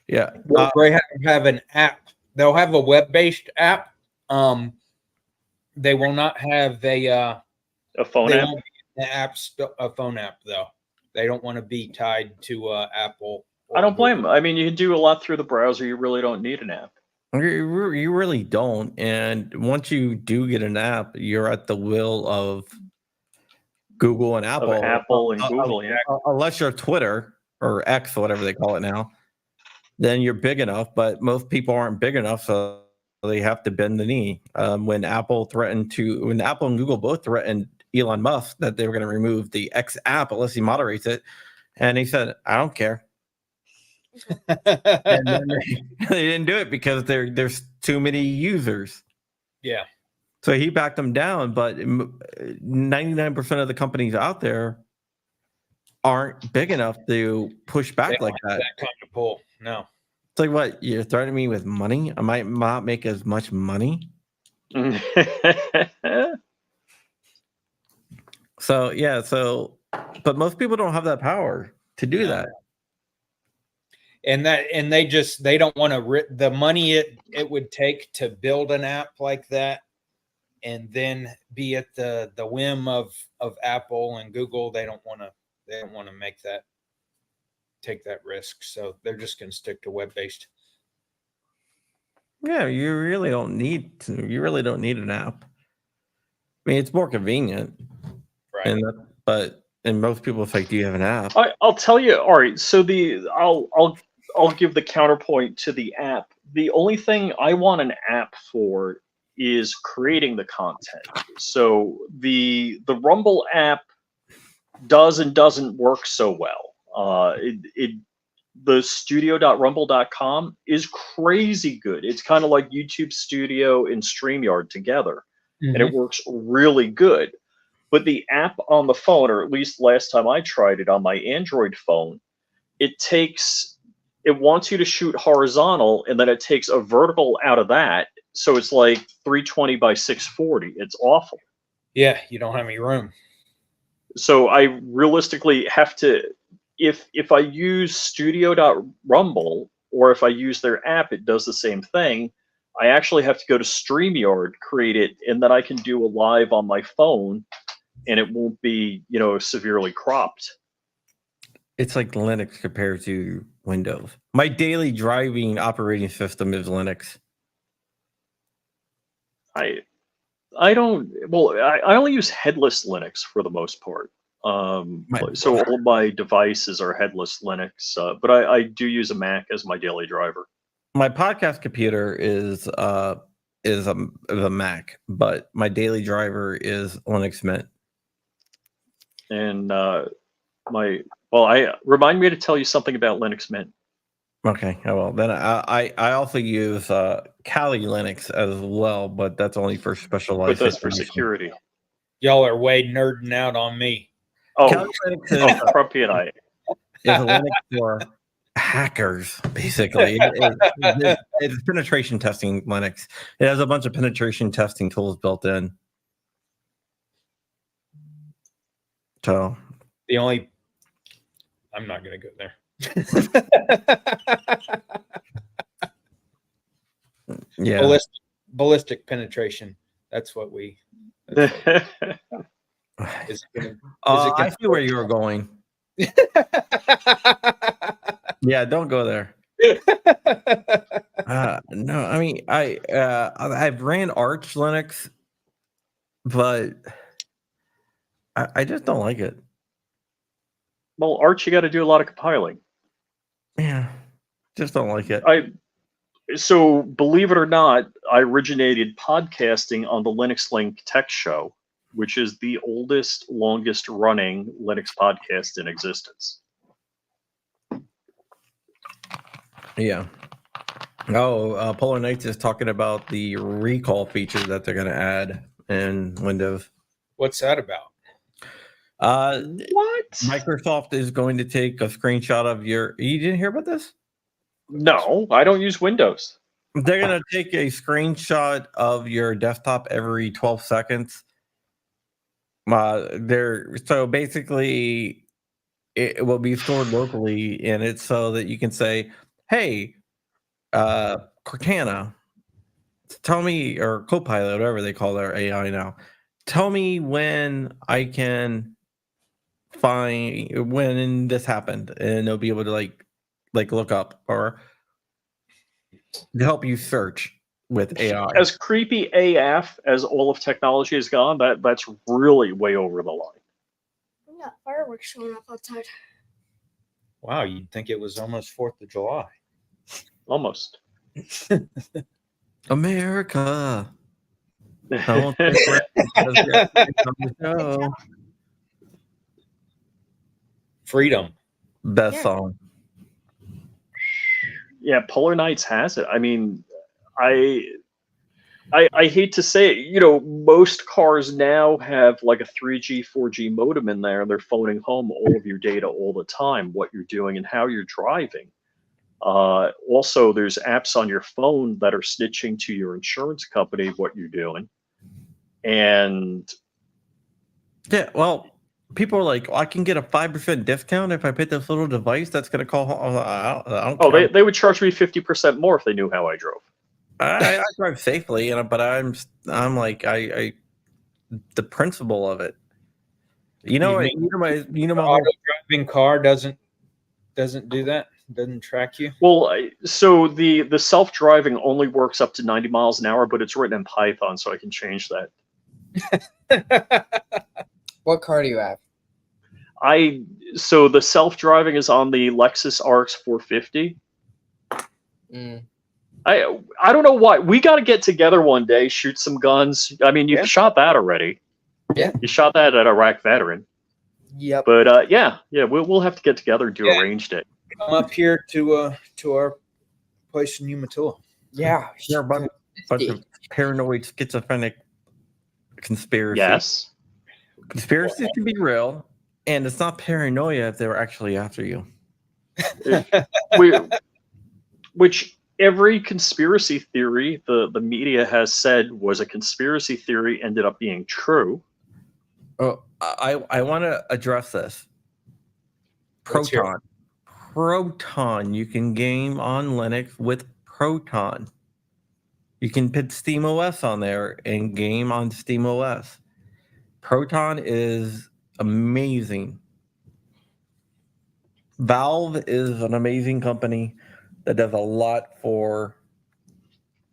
Yeah. They have an app. They'll have a web-based app. They will not have A phone they app. won't be a phone app though. They don't want to be tied to Apple. I don't blame them. I mean, you can do a lot through the browser. You really don't need an app. You really don't. And once you do get an app, you're at the will of Google and Apple. Of Apple and Google, yeah. Unless you're Twitter or X, or whatever they call it now, then you're big enough. But most people aren't big enough, so they have to bend the knee. When Apple and Google both threatened Elon Musk that they were going to remove the X app unless he moderates it, and he said, "I don't care." And then they didn't do it because there's too many users. Yeah. So he backed them down, but 99% of the companies out there aren't big enough to push back like that. That kind of pull. No. It's like, what? You're threatening me with money? I might not make as much money. So yeah, but most people don't have that power to do that. And they don't want to the money it would take to build an app like that and then be at the whim of Apple and Google. They don't want to take that risk. So they're just going to stick to web-based. Yeah, you really don't need an app. I mean, it's more convenient. Right. But most people think, do you have an app? I'll tell you. All right. So I'll give the counterpoint to the app. The only thing I want an app for is creating the content. So the Rumble app does and doesn't work so well. The studio.rumble.com is crazy good. It's kind of like YouTube Studio and StreamYard together, and it works really good. But the app on the phone, or at least last time I tried it on my Android phone, it wants you to shoot horizontal, and then it takes a vertical out of that. So it's like 320 by 640. It's awful. Yeah, you don't have any room. So I realistically have to, if I use studio.rumble, or if I use their app, it does the same thing. I actually have to go to StreamYard, create it, and then I can do a live on my phone, and it won't be, severely cropped. It's like Linux compared to Windows. My daily driving operating system is Linux. I only use headless Linux for the most part. So all of my devices are headless Linux, but I do use a Mac as my daily driver. My podcast computer is a Mac, but my daily driver is Linux Mint. And remind me to tell you something about Linux Mint. Okay, well then I also use Kali Linux as well, but that's only for specialized. But that's for security. Y'all are way nerding out on me. Oh, Kali Linux Crumpy and I. is a Linux for hackers, basically. It's penetration testing Linux. It has a bunch of penetration testing tools built in. So I'm not going to go there. Yeah. Ballistic penetration. That's what we. I see where you were going. Yeah, don't go there. No, I mean I've ran Arch Linux, but I just don't like it. Well, Arch, you got to do a lot of compiling. Yeah, just don't like it. So believe it or not, I originated podcasting on the Linux Link Tech Show, which is the oldest, longest running Linux podcast in existence. Yeah. Oh, Polar Knights is talking about the recall feature that they're going to add in Windows. What's that about? What? Microsoft is going to take a screenshot of your. You didn't hear about this? No, I don't use Windows. They're going to take a screenshot of your desktop every 12 seconds. So basically, it will be stored locally, and it's so that you can say, "Hey, Cortana, tell me," or Copilot, whatever they call their AI now. Tell me when I can find when this happened, and they'll be able to like look up or to help you search with AI. As creepy AF as all of technology has gone, that's really way over the line. We got fireworks showing up outside. Wow, you'd think it was almost 4th of July. Almost. America. I won't take credit because it's on the show. Freedom. Best Yeah. song. Yeah, Polar Nights has it. I mean, I hate to say it, most cars now have like a 3G, 4G modem in there. They're phoning home all of your data all the time, what you're doing and how you're driving. Also, there's apps on your phone that are snitching to your insurance company what you're doing. And Yeah, well, people are like, I can get a 5% discount if I put this little device that's going to call. I don't care. they would charge me 50% more if they knew how I drove. I drive safely, but I'm like the principle of it. You my auto driving car doesn't do that. Doesn't track you. Well, so the self-driving only works up to 90 miles an hour, but it's written in Python, so I can change that. What car do you have? So the self-driving is on the Lexus RX 450. I don't know why. We got to get together one day, shoot some guns. I mean, you've shot that already. Yeah. You shot that at Iraq Veteran. Yep. But yeah, we'll have to get together and do a ranged it. Come up here to our place in Umatilla. Yeah. You're a bunch of paranoid schizophrenic conspiracy. Yes. Conspiracies can be real, and it's not paranoia if they were actually after you. Which every conspiracy theory the media has said was a conspiracy theory ended up being true. Oh, I want to address this. Proton. You can game on Linux with Proton. You can put SteamOS on there and game on SteamOS. Proton is amazing. Valve is an amazing company that does a lot for.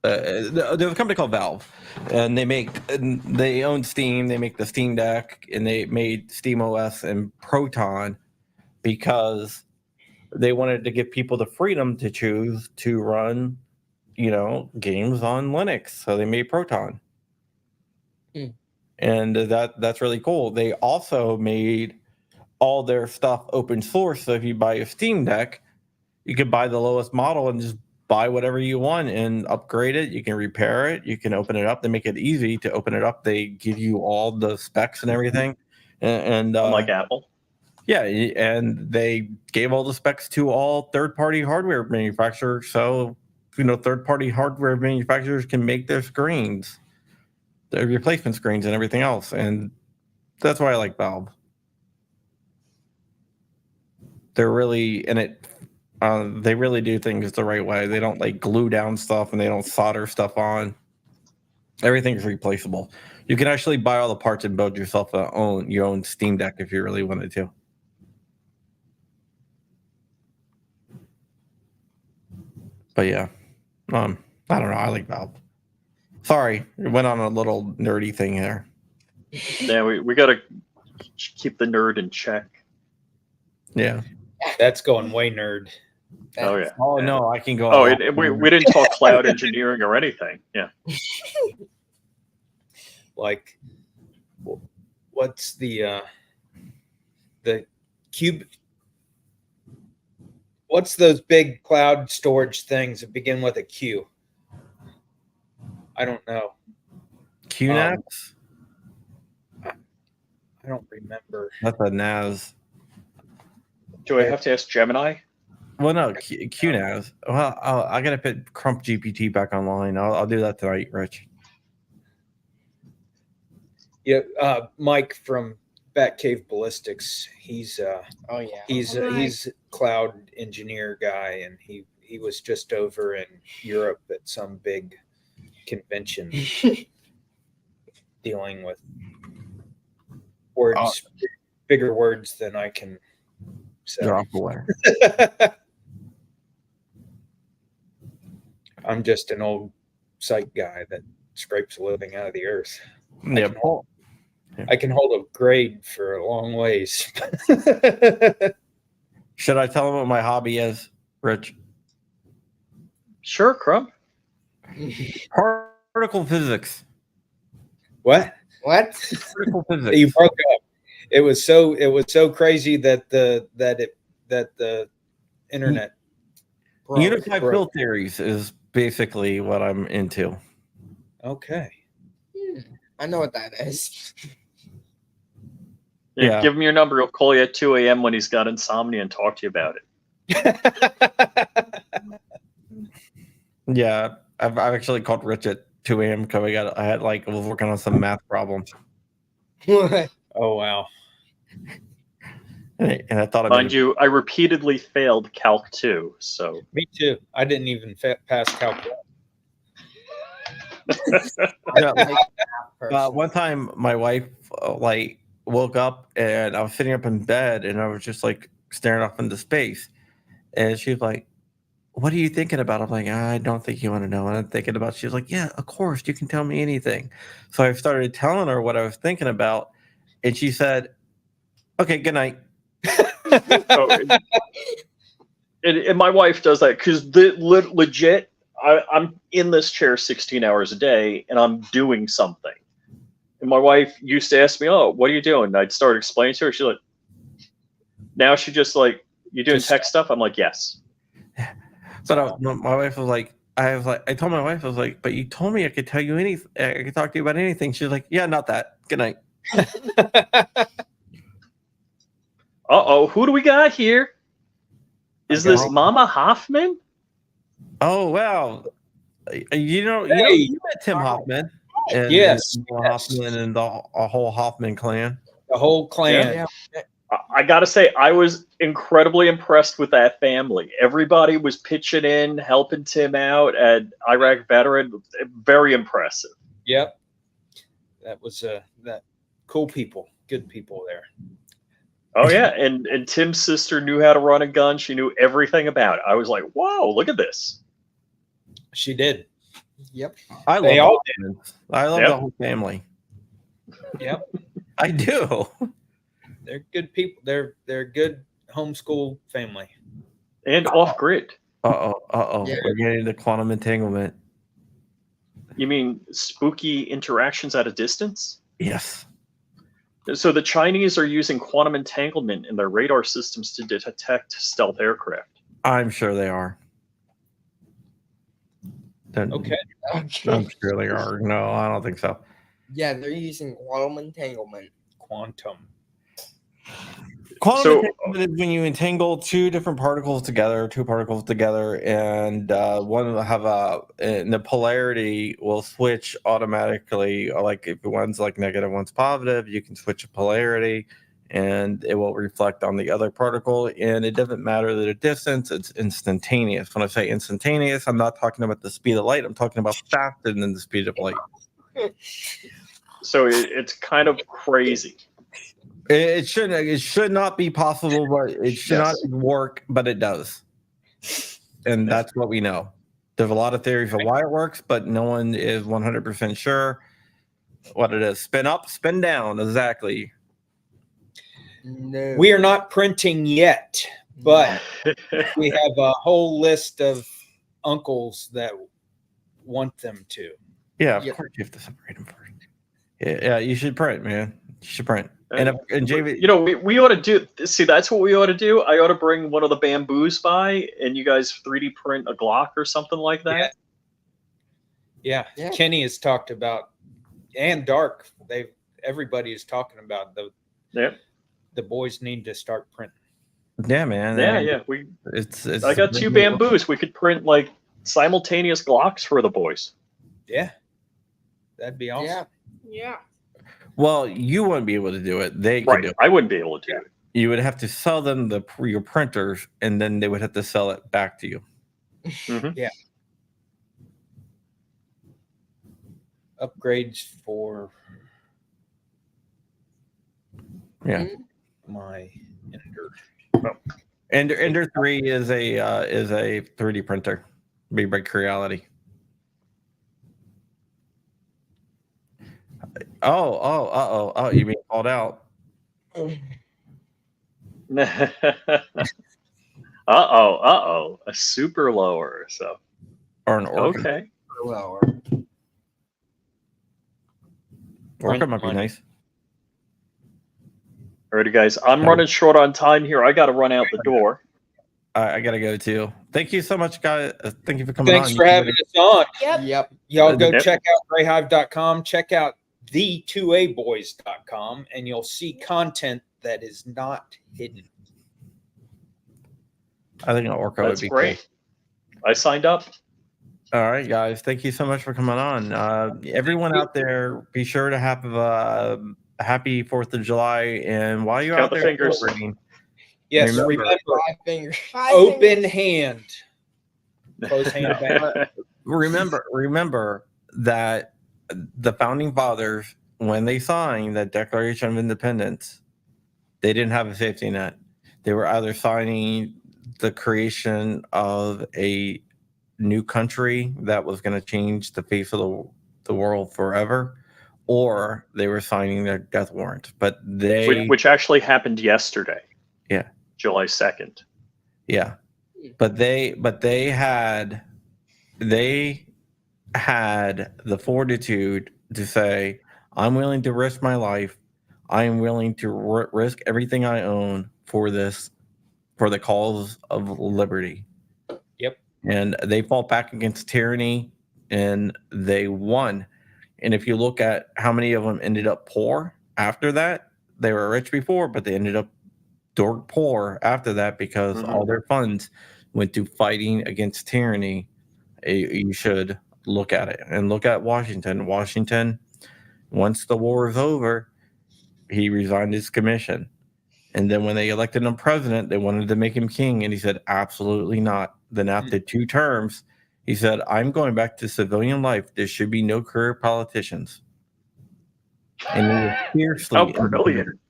There's a company called Valve, and they own Steam. They make the Steam Deck, and they made SteamOS and Proton because they wanted to give people the freedom to choose to run, games on Linux. So they made Proton, and that's really cool. They also made all their stuff open source. So if you buy a Steam Deck, you can buy the lowest model and just buy whatever you want and upgrade it. You can repair it. You can open it up. They make it easy to open it up. They give you all the specs and everything. And Unlike Apple. Yeah, and they gave all the specs to all third-party hardware manufacturers. So, third-party hardware manufacturers can make their screens, their replacement screens and everything else. And that's why I like Valve. They're really in it. They really do things the right way. They don't glue down stuff and they don't solder stuff on. Everything's replaceable. You can actually buy all the parts and build yourself your own Steam Deck if you really wanted to. But yeah, I don't know. I like Valve. Sorry, we went on a little nerdy thing here. Yeah, we got to keep the nerd in check. Yeah. That's going way nerd. Oh yeah. Oh no, I can go. Oh, we didn't talk cloud engineering or anything. Yeah. Like, what's the cube? What's those big cloud storage things that begin with a Q? I don't know. QNAPs? I don't remember. That's a NAS. Do I have to ask Gemini? Well, no, QNAS. Well, I gotta put Crump GPT back online. I'll do that tonight, Rich. Yeah, Mike from Batcave Ballistics. He's Oh yeah. he's cloud engineer guy, and he was just over in Europe at some big convention dealing with words, bigger words than I can say. Drop away. I'm just an old psych guy that scrapes a living out of the earth. Yeah, Paul. I can hold a grade for a long ways. Should I tell him what my hobby is, Rich? Sure, Crump. Particle physics. What? What? Particle physics. You broke up. It was so crazy that the internet. Unified broke. field theories is basically what I'm into. Okay. I know what that is. Yeah. Give him your number. He'll call you at 2 a.m. when he's got insomnia and talk to you about it. Yeah, I've actually called Rich at 2 a.m. because I was working on some math problems, What? Oh wow. and I thought Mind you, I repeatedly failed Calc 2, so Me too. I didn't even pass calculus. one time my wife woke up and I was sitting up in bed and I was just staring off into space, and she was like, "What are you thinking about?" I'm like, "I don't think you want to know what I'm thinking about." She was like, "Yeah, of course, you can tell me anything." So I started telling her what I was thinking about, and she said, "Okay, good night." and my wife does that because legit, I'm in this chair 16 hours a day and I'm doing something. And my wife used to ask me, "Oh, what are you doing?" And I'd start explaining to her. She's like, now she just "You doing tech stuff?" I'm like, "Yes." But my wife was like, I told my wife, I was like, "But you told me I could tell you anything. I could talk to you about anything." She's like, "Yeah, not that. Good night." Uh-oh, who do we got here? Is this Mama Hoffman? Oh wow, you met Tim Hoffman. And Yes. Hoffman and the whole Hoffman clan. The whole clan. Yeah. I gotta say, I was incredibly impressed with that family. Everybody was pitching in, helping Tim out at Iraq Veteran. Very impressive. Yep. That was that cool people, good people there. Oh yeah, and Tim's sister knew how to run a gun. She knew everything about it. I was like, "Whoa, look at this." She did. Yep. I love They all I love Yep. the whole family. Yep. I do. They're good people. They're a good homeschool family. And off grid. Yeah. We're getting into quantum entanglement. You mean spooky interactions at a distance? Yes. So the Chinese are using quantum entanglement in their radar systems to detect stealth aircraft. I'm sure they are. Okay. I'm sure they are. No, I don't think so. Yeah, they're using quantum entanglement. Quantum. Quantum So- entanglement is when you entangle two particles together, and one will have and the polarity will switch automatically. Like if one's negative, one's positive, you can switch a polarity, and it will reflect on the other particle. And it doesn't matter the distance; it's instantaneous. When I say instantaneous, I'm not talking about the speed of light. I'm talking about faster than the speed of light. So it's kind of crazy. It should not be possible, but it should Yes. not work, but it does. And that's what we know. There's a lot of theories of why it works, but no one is 100% sure what it is. Spin up, spin down, exactly. No. We are not printing yet, but we have a whole list of uncles that want them to. Yeah, of Yep. course you have to separate them first. Yeah, you should print, man. You should print. And JV, we ought to do. See, that's what we ought to do. I ought to bring one of the bamboos by, and you guys 3D print a Glock or something like that. Yeah. Yeah. Kenny has talked about, and Dark. Everybody is talking about Yep. The boys need to start printing. Yeah, man. Yeah, and yeah. It's I got 2 bamboos. We could print like simultaneous Glocks for the boys. Yeah, that'd be awesome. Yeah. Yeah. Well, you wouldn't be able to do it. They could Right. do it. I wouldn't be able to do it. You would have to sell them your printers, and then they would have to sell it back to you. Upgrades for Yeah. my Ender. Ender 3 is a 3D printer. Big Break Reality. Oh, you being called out. A super lower. So Or an Orca. okay. Lower. Orca might be nice. Alrighty, guys. I'm running short on time here. I got to run out the door. I gotta go too. Thank you so much, guys. Thank you for coming Thanks on. for having us on. Yep. Yep. Y'all go Yep. check out grayhive.com, check out the2aboys.com, and you'll see content that is not hidden. I think an Orca That's would be great. I signed up. cool. All right, guys. Thank you so much for coming on. Everyone out there, be sure to have a happy 4th of July. And while you're Count out the there fingers. celebrating, Yes, Remember- remember, 5 fingers. open hand. Close hand back. remember that the founding fathers, when they signed that Declaration of Independence, they didn't have a safety net. They were either signing the creation of a new country that was going to change the face of the world forever, or they were signing their death warrant. But they, which actually happened yesterday. Yeah. July 2nd. yeah, but they had the fortitude to say, I'm willing to risk my life. I am willing to risk everything I own for the cause of liberty. Yep. And they fought back against tyranny, and they won. And if you look at how many of them ended up poor after that, they were rich before, but they ended up dirt poor after that because all their funds went to fighting against tyranny. You should look at it and look at Washington. Washington, once the war is over, he resigned his commission. And then when they elected him president, they wanted to make him king. And he said, absolutely not. Then after 2 terms, he said, I'm going back to civilian life. There should be no career politicians. And he was fiercely How brilliant.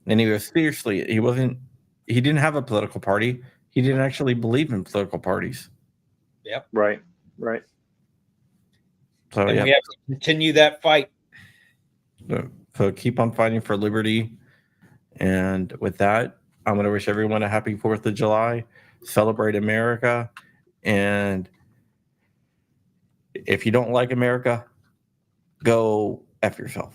And he was fiercely, he didn't have a political party. He didn't actually believe in political parties. Right. So, And yeah. we have to continue that fight. So keep on fighting for liberty. And with that, I'm going to wish everyone a happy 4th of July. Celebrate America. And if you don't like America, go F yourself.